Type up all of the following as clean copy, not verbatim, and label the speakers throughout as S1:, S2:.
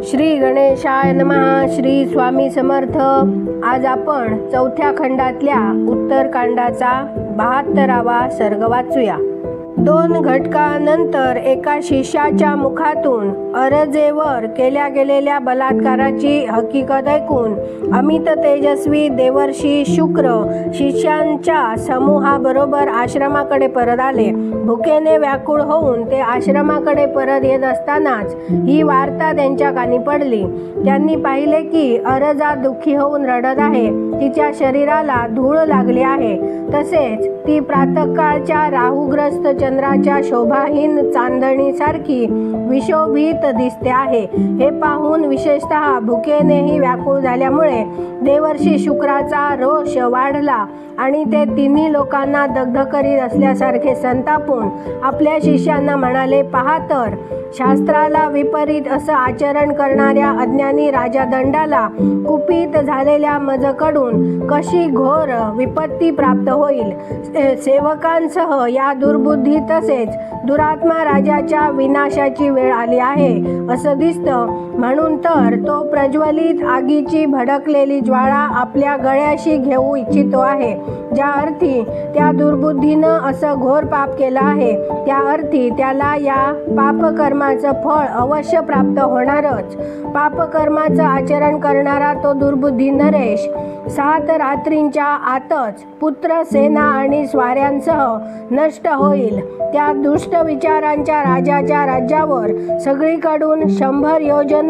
S1: श्री गणेशाय नमः. श्री स्वामी समर्थ. आज आपण चौथ्या खंडातल्या उत्तरकांडाचा 72वा सर्ग वाचूया. 2 घटकानंतर एका शिष्याच्या मुखातून अरजेवर केल्या गेलेल्या बलात्काराची हकीकत ऐकून अमित तेजस्वी देवर्षी शुक्र शिष्यांच्या समूहाबरोबर आश्रमाकडे परत आले. भुकेने व्याकुळ होऊन ते आश्रमाकडे परत येत असतानाच ही वार्ता त्यांच्या कानी पडली. त्यांनी पाहिले की अरजा दुःखी होऊन रडत आहे. तिच्या शरीराला धूळ लागली आहे. तसेच ती प्रातःकाळच्या राहुग्रस्त चंद्राच्या शोभाहीन चांदणीसारखी विशोभित दिसते आहे. हे पाहून विशेषतः भुकेनेही व्याकुळ झाल्यामुळे देवर्षी शुक्राचा रोष वाढला आणि ते तिन्ही लोकांना दग्ध करीत असल्यासारखे संतापून आपल्या शिष्यांना म्हणाले, पहा तर, शास्त्राला विपरीत असं आचरण करणाऱ्या अज्ञानी राजा दंडाला कुपित झालेल्या मजकडून कशी घोर विपत्ती प्राप्त होईल. सेवकांसह या दुर्बुद्धी तसेच दुरात्मा राजाच्या विनाशाची वेळ आली आहे असं दिसतं. म्हणून तर तो प्रज्वलित आगीची भडकलेली ज्वाळा आपल्या गळ्याशी घेऊ इच्छितो आहे. ज्या अर्थी त्या दुर्बुद्धीनं असं घोर पाप केलं आहे त्या अर्थी त्याला या पापकर्माचं फळ अवश्य प्राप्त होणारच. पापकर्माचं आचरण करणारा तो दुर्बुद्धी नरेश 7 रात्रींच्या आतच पुत्र, सेना आणि स्वाऱ्यांसह नष्ट होईल. त्या दुष्ट विचारांच्या राजाच्या राज्यावर सगळीकडून 100 योजन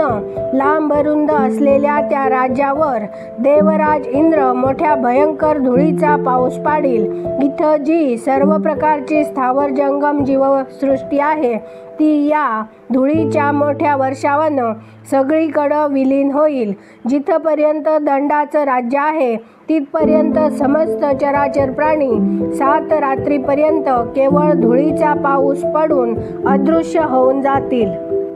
S1: लांब रुंद असलेल्या त्या राज्यावर देवराज इंद्र मोठ्या भयंकर धुळीचा पाऊस पाडील. इथं जी सर्व प्रकारची स्थावर जंगम जीवसृष्टी आहे ती या धुळीच्या मोठ्या वर्षावानं सगळीकडं विलीन होईल. जिथपर्यंत दंडाचं राज्य आहे तिथपर्यंत समस्त चराचर प्राणी 7 रात्रीपर्यंत केवळ धुळीचा पाऊस पडून अदृश्य होऊन जातील.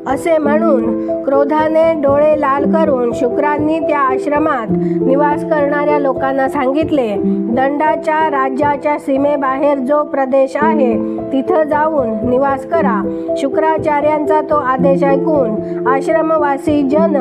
S1: असे म्हणून क्रोधाने डोळे लाल करून शुक्रांनी त्या आश्रमात निवास करणाऱ्या लोकांना सांगितले, दंडाच्या राज्याच्या सीमेबाहेर जो प्रदेश आहे तिथं जाऊन निवास करा. शुक्राचार्यांचा तो आदेश ऐकून आश्रमवासी जन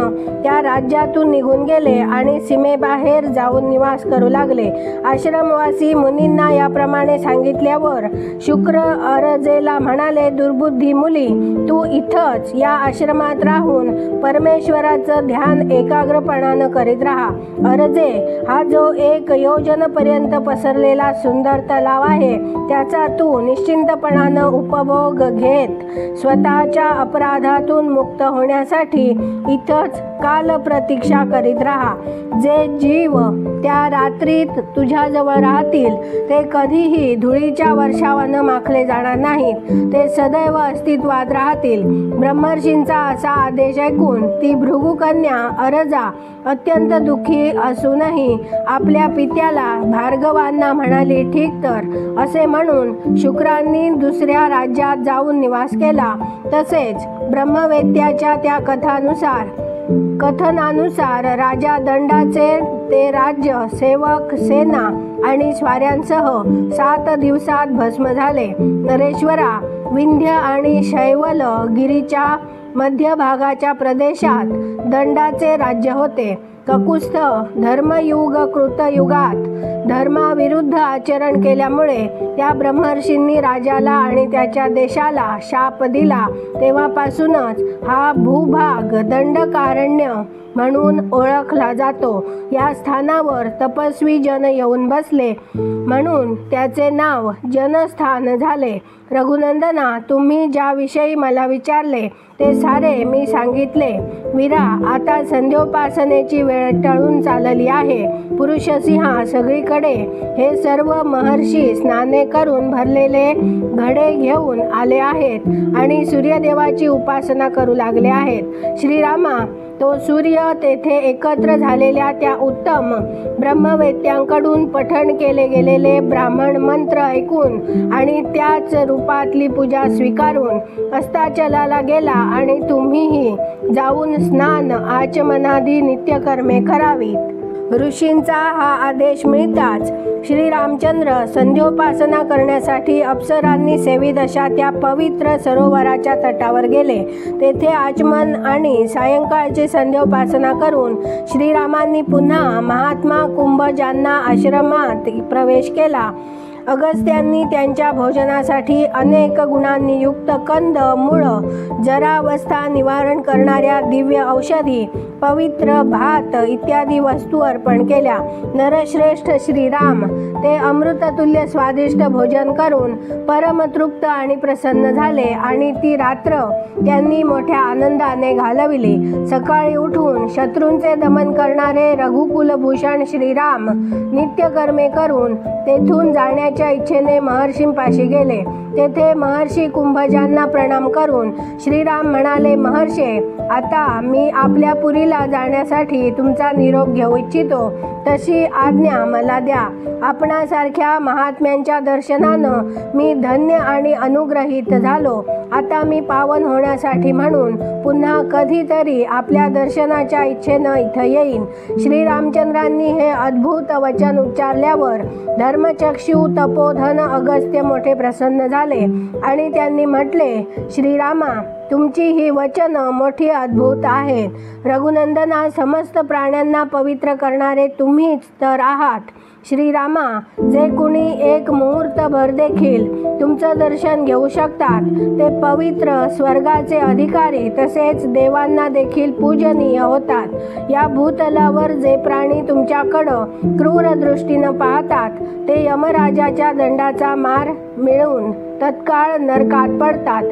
S1: त्या राज्यातून निघून गेले आणि सीमेबाहेर जाऊन निवास करू लागले. आश्रमवासी मुनींना याप्रमाणे सांगितल्यावर शुक्र अरजेला म्हणाले, दुर्बुद्धी मुली, तू इथंच या आश्रमात राहून परमेश्वराचं ध्यान एकाग्रपणानं करीत राहा. अरजे, हा जो 1 योजनपर्यंत पसरलेला सुंदर तलाव आहे त्याचा तू निश्चिंतपणानं उपभोग घेत स्वतःच्या अपराधातून मुक्त होण्यासाठी इथंच काल प्रतीक्षा करीत राहा. जे जीव त्या रात्रीत तुझ्याजवळ राहतील ते कधीही धुळीच्या वर्षावानं माखले जाणार नाहीत. ते सदैव अस्तित्वात राहतील. ब्रह्मर्षींचा असा आदेश ऐकून ती भृगुकन्या अरजा अत्यंत दुःखी असूनही आपल्या पित्याला भार्गवांना म्हणाली, ठीक तर. असे म्हणून शुक्रांनी दुसऱ्या राज्यात जाऊन निवास केला. तसेच ब्रह्मवेत्याच्या त्या कथनानुसार राजा दंडाचे ते राज्य सेवक, सेना आणि स्वाऱ्यांसह 7 दिवसात भस्म झाले. नरेश्वरा, विंध्य आणि शैवल गिरीच्या मध्यभागाच्या प्रदेशात दंडाचे राज्य होते. ककुस्थ धर्मयुग कृतयुगात धर्माविरुद्ध आचरण केल्यामुळे त्या ब्रह्मर्षींनी राजाला आणि त्याच्या देशाला शाप दिला. तेव्हापासूनच हा भूभाग दंडकारण्य म्हणून ओळखला जातो. या स्थानावर तपस्वी जन येऊन बसले म्हणून त्याचे नाव जनस्थान झाले. रघुनंदना, तुम्ही ज्याविषयी मला विचारले ते सारे मी सांगितले. वीरा, आता संध्योपासनेची वेळ टळून चालली आहे. पुरुषसिंहा, सगळीकडे हे सर्व महर्षी स्नाने करून भरलेले घडे घेऊन आले आहेत आणि सूर्यदेवाची उपासना करू लागले आहेत. श्रीरामा, तो सूर्य तेथे एकत्र झालेल्या त्या उत्तम ब्रह्मवेत्यांकडून पठण केले गेलेले ब्राह्मण मंत्र ऐकून आणि त्याच रूपातली पूजा स्वीकारून अस्ताचलाला गेला आणि तुम्हीही जाऊन स्नान आचमनादी नित्यकर्मे करावीत. ऋषींचा हा आदेश मिळताच श्रीरामचंद्र संध्योपासना करण्यासाठी अप्सरांनी सेवित अशा त्या पवित्र सरोवराच्या तटावर गेले. तेथे आचमन आणि सायंकाळची संध्योपासना करून श्रीरामांनी पुन्हा महात्मा कुंभजांना आश्रमात प्रवेश केला. अगस्त्यांनी त्यांच्या भोजनासाठी अनेक गुणांनी युक्त कंद, मूळ, जरावस्था निवारण करणाऱ्या दिव्य औषधी, पवित्र भात इत्यादी वस्तू अर्पण केल्या. नरश्रेष्ठ श्रीराम ते अमृततुल्य स्वादिष्ट भोजन करून परमतृप्त आणि प्रसन्न झाले आणि ती रात्र त्यांनी मोठ्या आनंदाने घालविली. सकाळी उठून शत्रूंचे दमन करणारे रघुकुलभूषण श्रीराम नित्यकर्मे करून तेथून जाण्याच्या इच्छेने महर्षींपाशी गेले. तेथे महर्षी कुंभजांना प्रणाम करून श्रीराम म्हणाले, महर्षे, आता मी आपल्या पुरीला जाण्यासाठी तुमचा निरोप घेऊ इच्छितो. तशी आज्ञा मला द्या. आपणासारख्या महात्म्यांच्या दर्शनानं मी धन्य आणि अनुग्रहित झालो. आता मी पावन होण्यासाठी म्हणून पुन्हा कधीतरी आपल्या दर्शनाच्या इच्छेनं इथं येईन. श्रीरामचंद्रांनी हे अद्भुत वचन उच्चारल्यावर धर्मचक्षु तपोधन अगस्त्य मोठे प्रसन्न झाले आणि त्यांनी म्हटले, श्रीरामा, तुमची ही वचनं मोठी अद्भुत आहेत. रघुनंदना, समस्त प्राण्यांना पवित्र करणारे तुम्हीच तर आहात. श्रीरामा, जे कुणी एक मुहूर्तभर देखील तुमचं दर्शन घेऊ शकतात ते पवित्र स्वर्गाचे अधिकारी तसेच देवांना देखील पूजनीय होतात. या भूतलावर जे प्राणी तुमच्याकडं क्रूर दृष्टीनं पाहतात ते यमराजाच्या दंडाचा मार मिळून तत्काळ नरकात पडतात.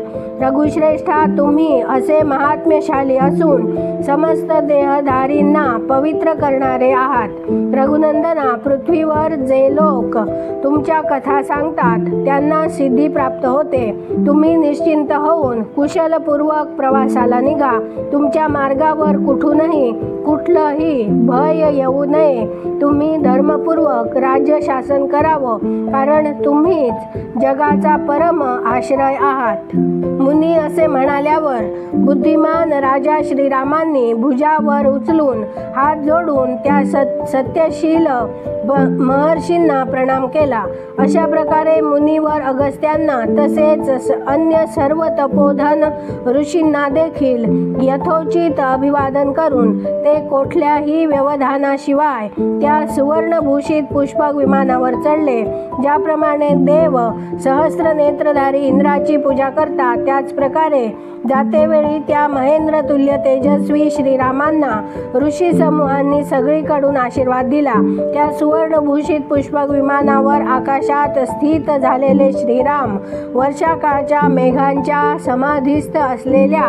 S1: रघुश्रेष्ठा, तुम्ही असे महात्म्यशाली असून समस्त देहधारींना पवित्र करणारे आहात. रघुनंदना, पृथ्वीवर जे लोक तुमच्या कथा सांगतात त्यांना सिद्धी प्राप्त होते. तुम्ही निश्चिंत होऊन कुशलपूर्वक प्रवासाला निघा. तुमच्या मार्गावर कुठूनही कुठलंही भय येऊ नये. तुम्ही धर्मपूर्वक राज्य शासन करावं, कारण तुम्हीच जगाचा परम आश्रय आहात. मुनी असे म्हणाल्यावर बुद्धिमान राजा श्रीरामांनी भुजावर उचलून हात जोडून त्या सत्यशील महर्षींना प्रणाम केला. अशा प्रकारे मुनीवर अगस्त्यांना तसेच अन्य सर्व तपोधन ऋषींना देखील यथोचित अभिवादन करून ते कुठल्याही व्यवधानाशिवाय त्या सुवर्णभूषित पुष्पक विमानावर चढले. ज्याप्रमाणे देव सहस्रनेत्रधारी इंद्राची पूजा करतात त्याच प्रकारे जातेवेळी त्या महेंद्रतुल्य तेजस्वी श्रीरामांना ऋषी समूहांनी सगळीकडून आशीर्वाद दिला. त्या सुवर्णभूषित पुष्पक विमानावर आकाशात स्थित झालेले श्रीराम वर्षाकाळच्या मेघांच्या समाधीस्थ असलेल्या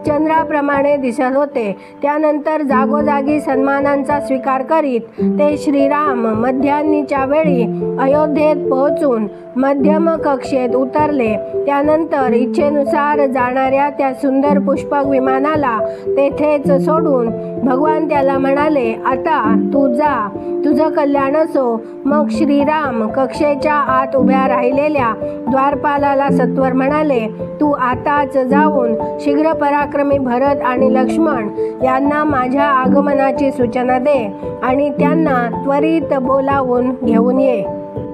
S1: चंद्राप्रमाणे दिसत होते. त्यानंतर जागोजागी सन्मानांचा स्वीकार करीत ते श्रीराम मध्यान्नीच्या वेळी अयोध्येत पोहोचून मध्यम कक्षेत उतरले. त्यानंतर इच्छेनुसार जाणाऱ्या त्या सुंदर पुष्पक विमानाला तेथेच सोडून भगवान त्याला म्हणाले, आता तू जा, तुझं कल्याण असो. मग श्रीराम कक्षेच्या आत उभ्या राहिलेल्या द्वारपालाला सत्वर म्हणाले, तू आताच जाऊन शीघ्र पराक्रमी भरत आणि लक्ष्मण यांना माझ्या आगमनाची सूचना दे आणि त्यांना त्वरित बोलावून घेऊन ये.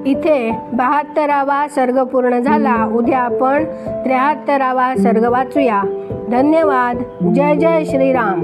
S1: इथे 72वा सर्ग पूर्ण झाला. उद्या आपण 73वा सर्ग वाचूया. धन्यवाद. जय जय श्रीराम.